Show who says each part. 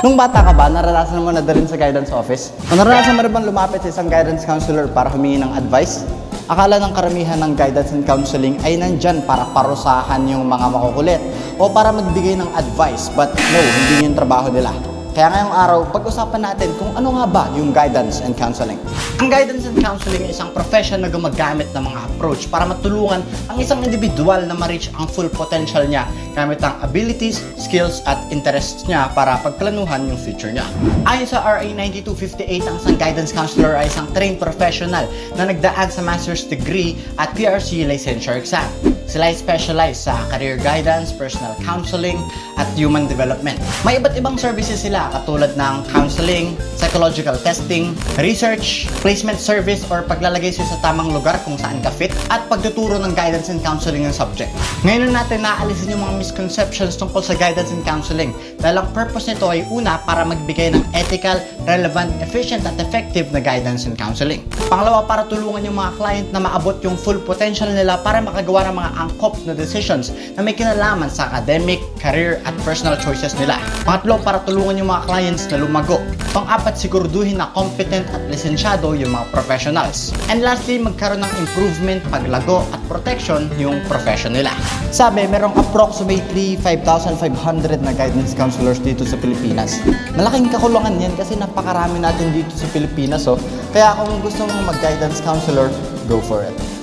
Speaker 1: Nung bata ka ba, naranasan mo na dalhin sa guidance office? O naranasan mo rin bang lumapit sa isang guidance counselor para humingi ng advice? Akala ng karamihan ng guidance and counseling ay nandyan para parusahan yung mga makukulit o para magbigay ng advice, but no, hindi yun yung trabaho nila. Kaya ngayong araw, pag-usapan natin kung ano nga ba yung guidance and counseling. Ang guidance and counseling ay isang profession na gumagamit ng mga approach para matulungan ang isang individual na ma-reach ang full potential niya gamit ang abilities, skills, at interests niya para pagplanuhan yung future niya. Ayon sa RA 9258, ang isang guidance counselor ay isang trained professional na nagdaan sa master's degree at PRC licensure exam. Sila ay specialized sa career guidance, personal counseling, at human development. May iba't ibang services sila katulad ng counseling, psychological testing, research, placement service or paglalagay siya sa tamang lugar kung saan ka fit, at pagtuturo ng guidance and counseling ng subject. Ngayon natin naalisin yung mga misconceptions tungkol sa guidance and counseling dahil ang purpose nito ay una para magbigay ng ethical, relevant, efficient, at effective na guidance and counseling. Pangalawa, para tulungan yung mga client na maabot yung full potential nila para makagawa ng mga angkop na decisions na may kinalaman sa academic, career, at personal choices nila. Pangatlo, para tulungan yung mga clients na lumago. Pang-apat, siguraduhin na competent at lisensyado yung mga professionals. And lastly, magkaroon ng improvement, paglago, at protection yung profession nila. Sabi, merong approximately 5,500 na guidance counselors dito sa Pilipinas. Malaking kakulangan yan kasi napakarami natin dito sa Pilipinas. Kaya kung gusto mong mag-guidance counselor, go for it.